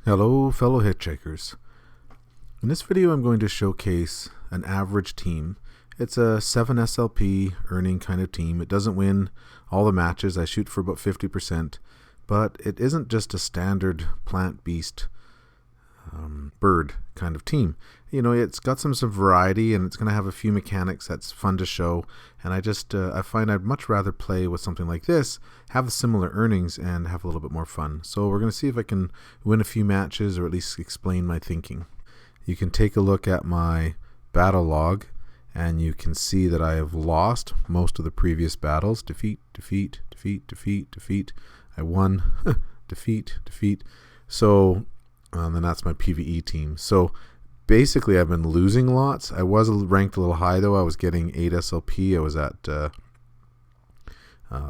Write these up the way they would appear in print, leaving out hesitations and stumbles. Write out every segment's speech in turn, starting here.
Hello fellow hitchhikers. In this video I'm going to showcase an average team. It's a 7 SLP earning kind of team. It doesn't win all the matches. I shoot for about 50%, but it isn't just a standard plant beast bird kind of team. You know, it's got some variety and it's going to have a few mechanics that's fun to show, and I find I'd much rather play with something like this, have similar earnings, and have a little bit more fun. So we're going to see if I can win a few matches or at least explain my thinking. You can take a look at my battle log and you can see that I have lost most of the previous battles. Defeat, defeat, defeat, defeat, defeat. I won. Defeat, defeat. So then that's my PvE team. So basically I've been losing lots. I was ranked a little high though. I was getting 8 SLP. I was at I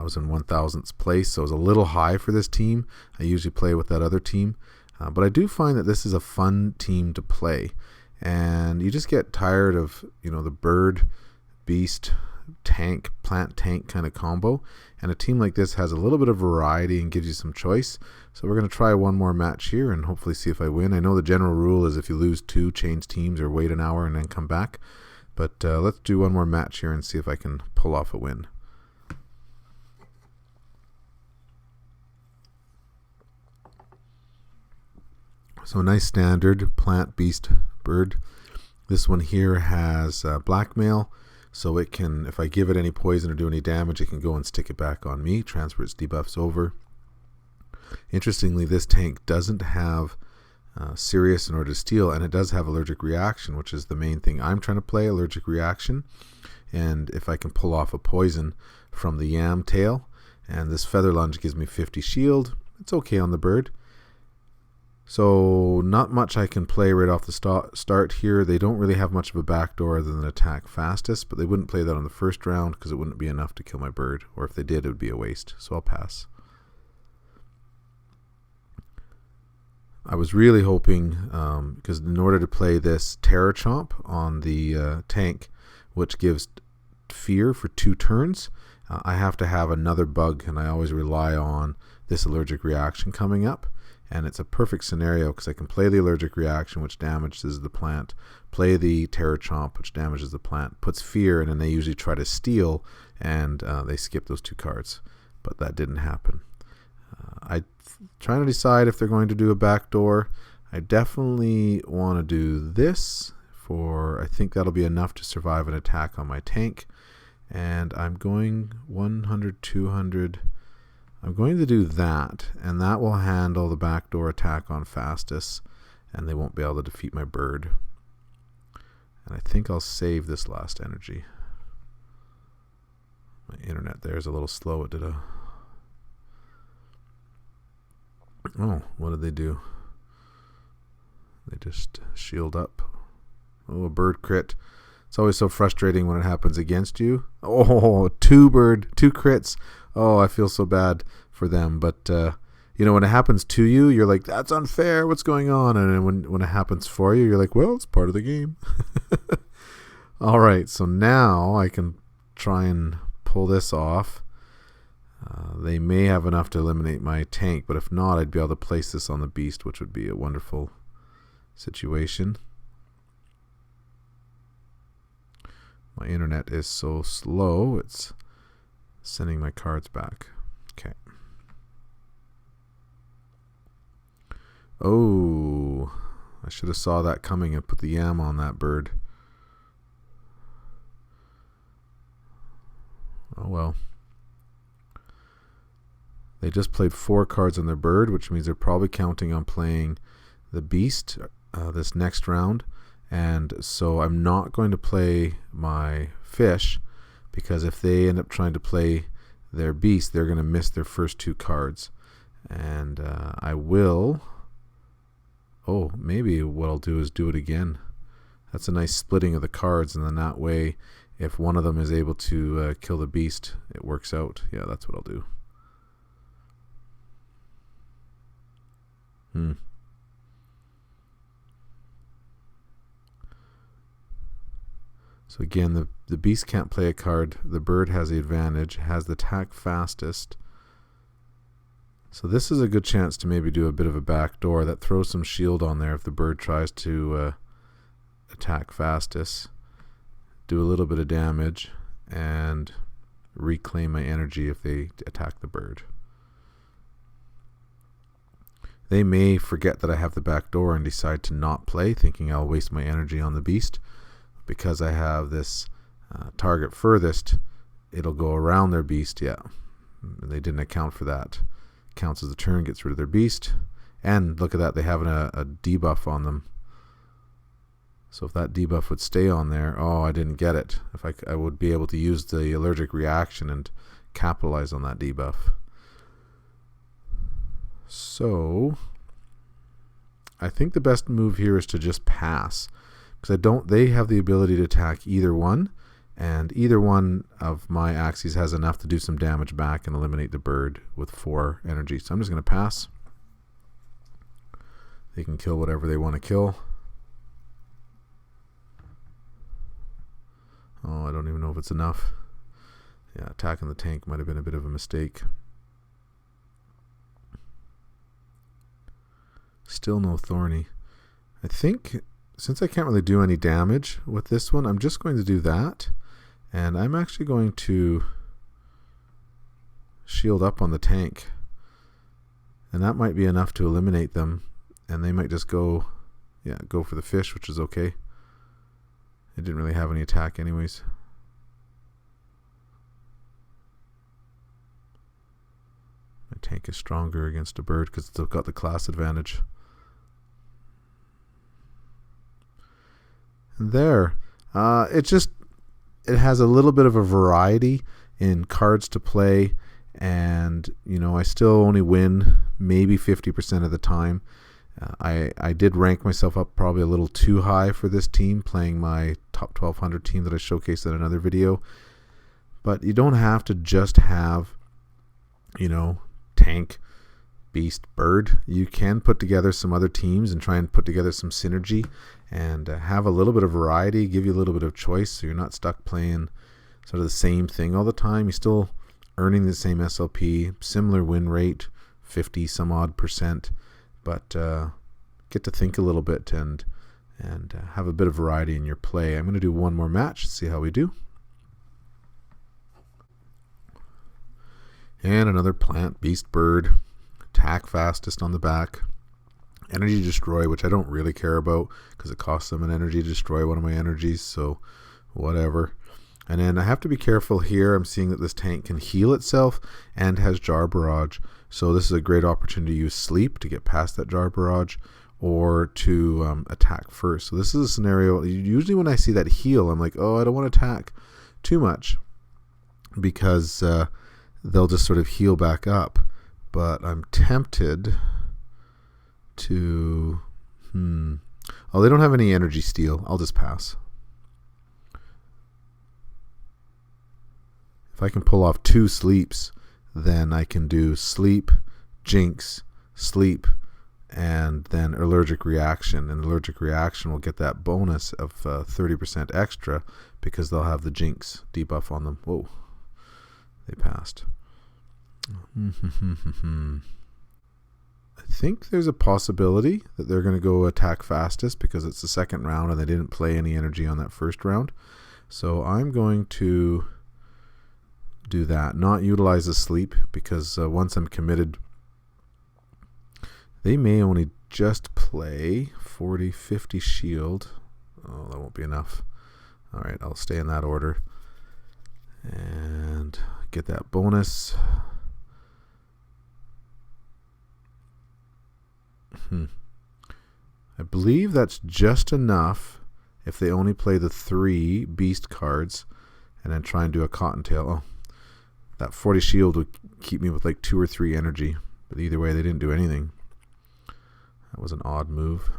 was in 1000th place, so I was a little high for this team. I usually play with that other team. But I do find that this is a fun team to play, and you just get tired of, you know, the bird, beast, tank, plant tank kind of combo, and a team like this has a little bit of variety and gives you some choice. So we're going to try one more match here and hopefully see if I win. I know the general rule is if you lose 2, change teams or wait an hour and then come back, but let's do one more match here and see if I can pull off a win. So a nice standard plant beast bird. This one here has blackmail, so it can, if I give it any poison or do any damage, it can go and stick it back on me, transfer its debuffs over. Interestingly, this tank doesn't have serious in order to steal, and it does have allergic reaction, which is the main thing I'm trying to play, allergic reaction. And if I can pull off a poison from the yam tail, and this feather lunge gives me 50 shield, it's okay on the bird. So not much I can play right off the start here. They don't really have much of a backdoor other than attack fastest, but they wouldn't play that on the first round because it wouldn't be enough to kill my bird, or if they did, it would be a waste. So I'll pass. I was really hoping, because in order to play this Terror Chomp on the tank, which gives fear for 2 turns, I have to have another bug, and I always rely on this allergic reaction coming up. And it's a perfect scenario because I can play the allergic reaction, which damages the plant, play the Terror Chomp, which damages the plant, puts fear, and then they usually try to steal, and they skip those 2 cards. But that didn't happen. I'm trying to decide if they're going to do a backdoor. I definitely want to do this for, I think that'll be enough to survive an attack on my tank. And I'm going 100, 200... I'm going to do that, and that will handle the backdoor attack on fastest, and they won't be able to defeat my bird. And I think I'll save this last energy. My internet there is a little slow. It did a... Oh, what did they do? They just shield up. Oh, a bird crit. It's always so frustrating when it happens against you. Oh, 2 crits. Oh, I feel so bad for them. But, you know, when it happens to you, you're like, that's unfair. What's going on? And then when it happens for you, you're like, well, it's part of the game. All right, so now I can try and pull this off. They may have enough to eliminate my tank, but if not, I'd be able to place this on the beast, which would be a wonderful situation. My internet is so slow, it's sending my cards back. Okay. Oh, I should have saw that coming and put the yam on that bird. Oh well. They just played 4 cards on their bird, which means they're probably counting on playing the beast this next round. And so I'm not going to play my fish, because if they end up trying to play their beast, they're going to miss their first 2 cards. And I will... Oh, maybe what I'll do is do it again. That's a nice splitting of the cards, and then that way, if one of them is able to kill the beast, it works out. Yeah, that's what I'll do. So again, the beast can't play a card. The bird has the advantage, has the attack fastest. So this is a good chance to maybe do a bit of a backdoor that throws some shield on there if the bird tries to attack fastest. Do a little bit of damage and reclaim my energy if they attack the bird. They may forget that I have the back door and decide to not play, thinking I'll waste my energy on the beast. Because I have this target furthest, it'll go around their beast. Yeah, they didn't account for that. Counts as a turn, gets rid of their beast. And look at that, they have a debuff on them. So if that debuff would stay on there, oh, I didn't get it. If I would be able to use the allergic reaction and capitalize on that debuff. So I think the best move here is to just pass, because they have the ability to attack either one, and either one of my Axies has enough to do some damage back and eliminate the bird with 4 energy. So I'm just going to pass. They can kill whatever they want to kill. Oh, I don't even know if it's enough. Yeah, attacking the tank might have been a bit of a mistake. Still no Thorny. I think since I can't really do any damage with this one, I'm just going to do that. And I'm actually going to shield up on the tank. And that might be enough to eliminate them. And they might just go for the fish, which is okay. It didn't really have any attack anyways. My tank is stronger against a bird because it's got the class advantage. And there. It has a little bit of a variety in cards to play. And, I still only win maybe 50% of the time. I did rank myself up probably a little too high for this team, playing my top 1200 team that I showcased in another video. But you don't have to just have, tank, beast, bird. You can put together some other teams and try and put together some synergy and have a little bit of variety, give you a little bit of choice, so you're not stuck playing sort of the same thing all the time. You're still earning the same SLP, similar win rate, 50 some odd %. But get to think a little bit and have a bit of variety in your play. I'm going to do one more match, see how we do. And another plant, beast, bird, attack fastest on the back. Energy destroy, which I don't really care about because it costs them an energy to destroy one of my energies, so whatever. And then I have to be careful here. I'm seeing that this tank can heal itself and has Jar Barrage. So this is a great opportunity to use sleep to get past that Jar Barrage or to attack first. So this is a scenario, usually when I see that heal, I'm like, oh, I don't want to attack too much because they'll just sort of heal back up. But I'm tempted to... Oh, they don't have any energy steal. I'll just pass. If I can pull off 2 sleeps, then I can do sleep, jinx, sleep, and then allergic reaction. And allergic reaction will get that bonus of 30% extra because they'll have the jinx debuff on them. Whoa, they passed. I think there's a possibility that they're going to go attack fastest because it's the second round and they didn't play any energy on that first round. So I'm going to do that, not utilize the sleep, because once I'm committed, they may only just play 40-50 shield. Oh, that won't be enough. Alright, I'll stay in that order and get that bonus. I believe that's just enough if they only play the 3 beast cards and then try and do a cottontail. Oh, that 40 shield would keep me with like 2 or 3 energy, but either way they didn't do anything. That was an odd move.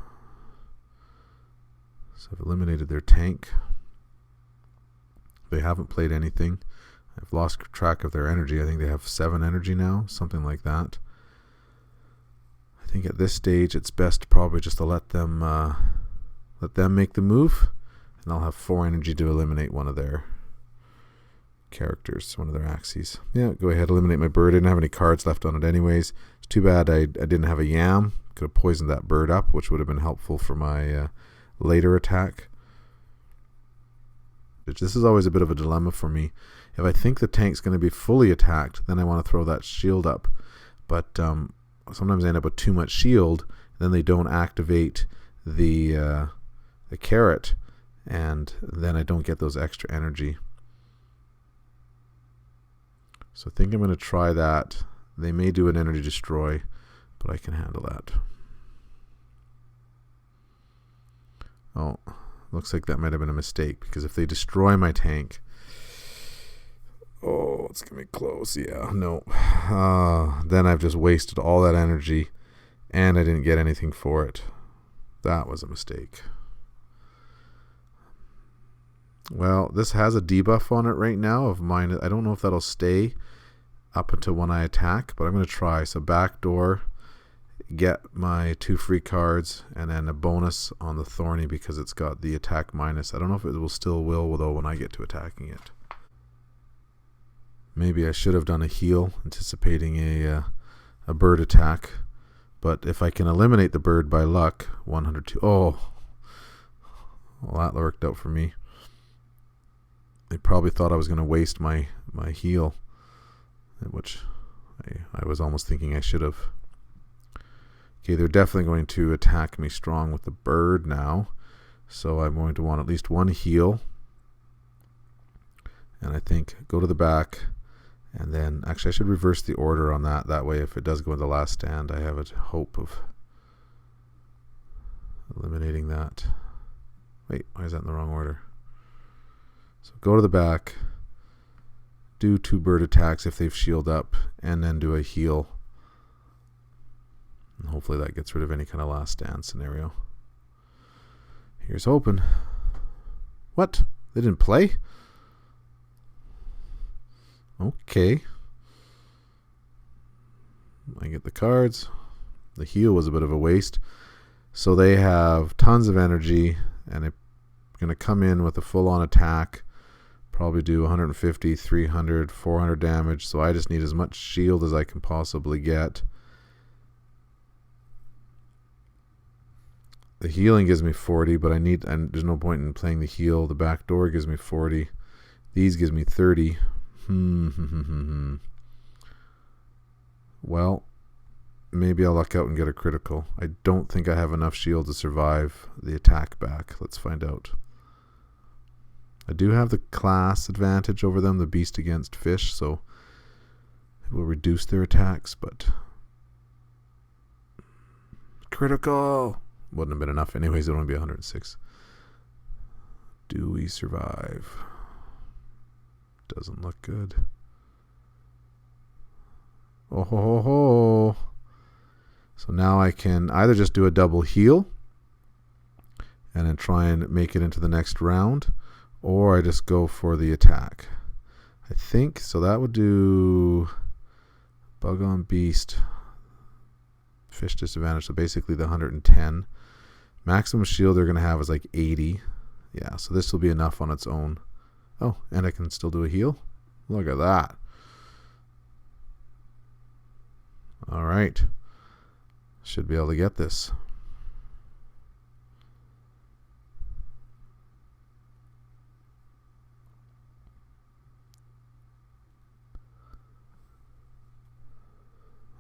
So I've eliminated their tank. They haven't played anything. I've lost track of their energy. I think they have 7 energy now, something like that. I think at this stage it's best probably just to let them make the move, and I'll have 4 energy to eliminate one of their characters, one of their Axies. Yeah, go ahead, eliminate my bird. I didn't have any cards left on it anyways. It's too bad I didn't have a yam. Could have poisoned that bird up, which would have been helpful for my later attack. This is always a bit of a dilemma for me. If I think the tank's going to be fully attacked, then I want to throw that shield up. But sometimes I end up with too much shield, then they don't activate the carrot, and then I don't get those extra energy. So I think I'm going to try that. They may do an energy destroy, but I can handle that. Oh, looks like that might have been a mistake, because if they destroy my tank, oh, it's going to be close. Yeah, no. Then I've just wasted all that energy, and I didn't get anything for it. That was a mistake. Well, this has a debuff on it right now of mine. I don't know if that'll stay up until when I attack, but I'm going to try. So backdoor, get my 2 free cards, and then a bonus on the Thorny because it's got the attack minus. I don't know if it will still will though when I get to attacking it. Maybe I should have done a heal, anticipating a bird attack. But if I can eliminate the bird by luck, 102. Oh, well, that worked out for me. They probably thought I was going to waste my heal, which I was almost thinking I should have. Okay, they're definitely going to attack me strong with the bird now. So I'm going to want at least 1 heal. And I think go to the back. And then, actually, I should reverse the order on that. That way, if it does go in the last stand, I have a hope of eliminating that. Wait, why is that in the wrong order? So go to the back, do 2 bird attacks if they've shield up, and then do a heal. And hopefully that gets rid of any kind of last stand scenario. Here's hoping. What? They didn't play? Okay. I get the cards. The heal was a bit of a waste. So they have tons of energy, and they're going to come in with a full-on attack. Probably do 150, 300, 400 damage. So I just need as much shield as I can possibly get. The healing gives me 40, but and there's no point in playing the heal. The back door gives me 40. These gives me 30. Well, maybe I'll luck out and get a critical. I don't think I have enough shield to survive the attack back. Let's find out. I do have the class advantage over them, the beast against fish, so it will reduce their attacks, but critical wouldn't have been enough anyways. It would only be 106. Do we survive? Doesn't look good. Oh ho ho ho. So now I can either just do a double heal and then try and make it into the next round, or I just go for the attack. I think so. That would do bug on beast, fish disadvantage, so basically the 110. Maximum shield they're going to have is like 80. Yeah, so this will be enough on its own. Oh, and I can still do a heal. Look at that. All right. Should be able to get this.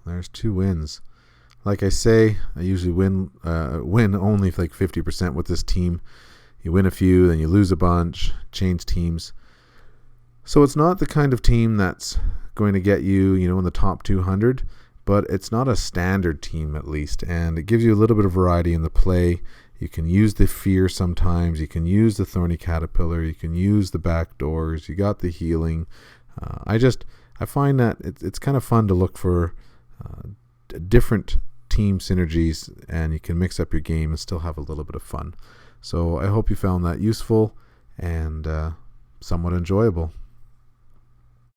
There's 2 wins. Like I say, I usually win only like 50% with this team. You win a few, then you lose a bunch, change teams. So it's not the kind of team that's going to get you, in the top 200, but it's not a standard team at least, and it gives you a little bit of variety in the play. You can use the fear sometimes, you can use the thorny caterpillar, you can use the back doors, you got the healing. I find that it's kind of fun to look for different team synergies, and you can mix up your game and still have a little bit of fun. So I hope you found that useful and somewhat enjoyable.